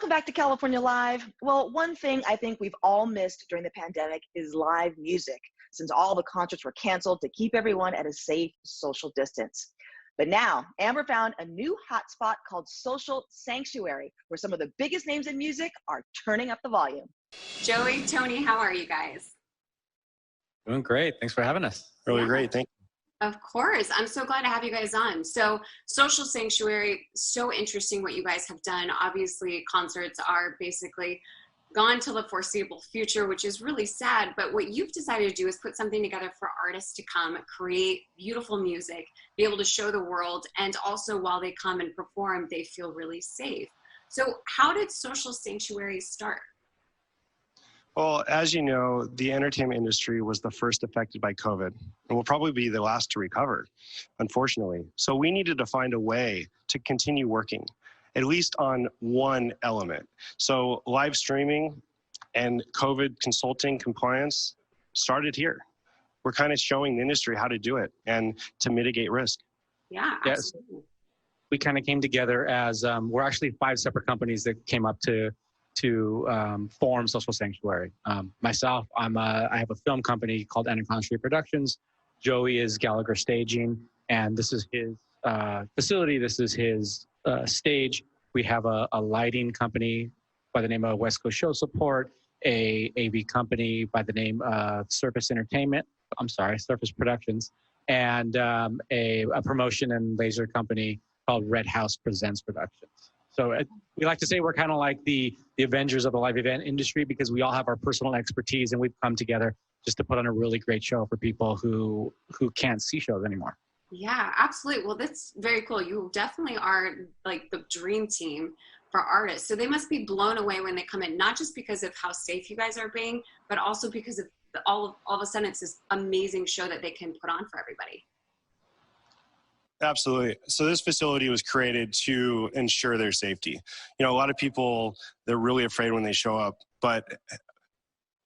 Welcome back to California Live. Well, one thing I think we've all missed during the pandemic is live music, since all the concerts were canceled to keep everyone at a safe social distance. But now, Amber found a new hotspot called Social Sanctuary, where some of the biggest names in music are turning up the volume. Joey, Tony, how are you guys? Doing great. Thanks for having us. Really great. Thank you. Of course. I'm so glad to have you guys on. So Social Sanctuary, so interesting what you guys have done. Obviously, concerts are basically gone till the foreseeable future, which is really sad. But what you've decided to do is put something together for artists to come, create beautiful music, be able to show the world, and also while they come and perform, they feel really safe. So how did Social Sanctuary start? Well, as you know, the entertainment industry was the first affected by COVID and will probably be the last to recover, unfortunately. So we needed to find a way to continue working, at least on one element. So live streaming and COVID consulting compliance started here. We're kind of showing the industry how to do it and to mitigate risk. Yeah, absolutely. Yes. We kind of came together as, we're actually 5 separate companies that came up to form Social Sanctuary. Myself, I have a film company called Anaconda Street Productions. Joey is Gallagher Staging, and this is his facility. This is his stage. We have a lighting company by the name of West Coast Show Support, a AV company by the name of Surface Productions, and a promotion and laser company called Red House Presents Productions. So we like to say we're kind of like the Avengers of the live event industry, because we all have our personal expertise and we've come together just to put on a really great show for people who can't see shows anymore. Yeah, absolutely. Well, that's very cool. You definitely are like the dream team for artists. So they must be blown away when they come in, not just because of how safe you guys are being, but also because of all of a sudden it's this amazing show that they can put on for everybody. Absolutely. So this facility was created to ensure their safety. You know, a lot of people, they're really afraid when they show up, but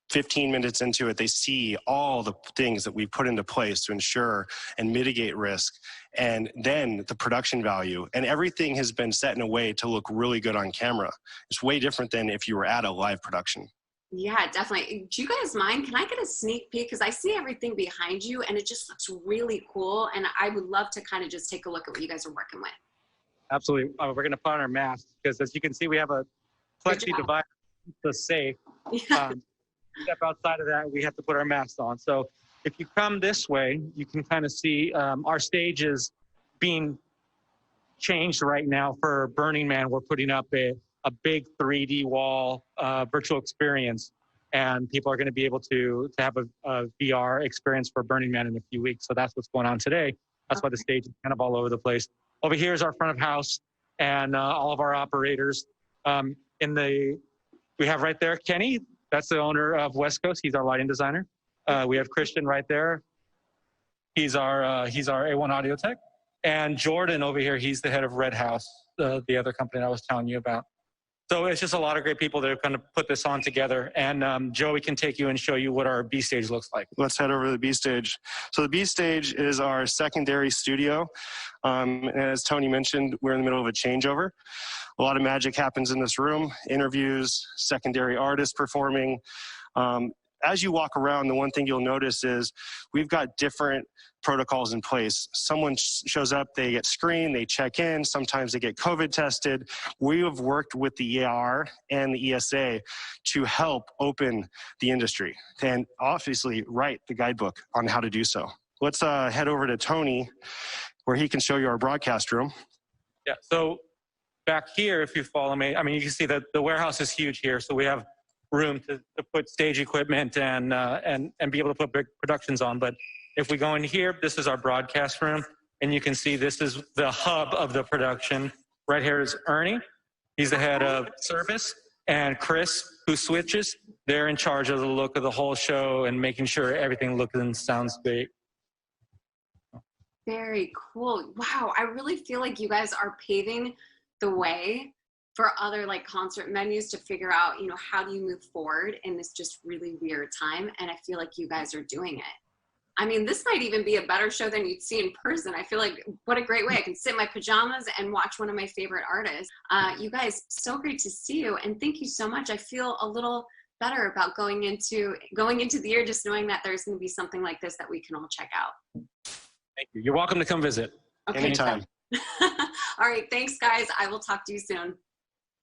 15 minutes into it, they see all the things that we put into place to ensure and mitigate risk. And then the production value and everything has been set in a way to look really good on camera. It's way different than if you were at a live production. Yeah, definitely. Do you guys mind? Can I get a sneak peek? Because I see everything behind you and it just looks really cool. And I would love to kind of just take a look at what you guys are working with. Absolutely. We're going to put on our masks because, as you can see, we have a plexi divider that's safe. Yeah. Step outside of that, we have to put our masks on. So if you come this way, you can kind of see our stage is being changed right now for Burning Man. We're putting up a big 3D wall virtual experience, and people are going to be able to have a VR experience for Burning Man in a few weeks. So that's what's going on today. That's why the stage is kind of all over the place. Over here is our front of house and all of our operators. We have right there Kenny. That's the owner of West Coast. He's our lighting designer. We have Christian right there. He's our A1 audio tech. And Jordan over here, he's the head of Red House, the other company that I was telling you about. So it's just a lot of great people that are going to put this on together. And Joey can take you and show you what our B stage looks like. Let's head over to the B stage. So the B stage is our secondary studio. And as Tony mentioned, we're in the middle of a changeover. A lot of magic happens in this room, interviews, secondary artists performing. As you walk around, the one thing you'll notice is we've got different protocols in place. Someone shows up, they get screened, they check in, sometimes they get COVID tested. We have worked with the ER and the ESA to help open the industry and obviously write the guidebook on how to do so. Let's head over to Tony, where he can show you our broadcast room. Yeah, so back here, if you follow me, I mean, you can see that the warehouse is huge here, so we have room to put stage equipment and be able to put big productions on. But if we go in here, this is our broadcast room, and you can see this is the hub of the production. Right here is Ernie. He's the head of service, and Chris, who switches. They're in charge of the look of the whole show and making sure everything looks and sounds great. Very cool. Wow, I really feel like you guys are paving the way for other like concert venues to figure out, you know, how do you move forward in this just really weird time? And I feel like you guys are doing it. I mean, this might even be a better show than you'd see in person. I feel like what a great way. I can sit in my pajamas and watch one of my favorite artists. You guys, so great to see you. And thank you so much. I feel a little better about going into the year, just knowing that there's going to be something like this that we can all check out. Thank you. You're welcome to come visit. Okay. Anytime. All right. Thanks, guys. I will talk to you soon.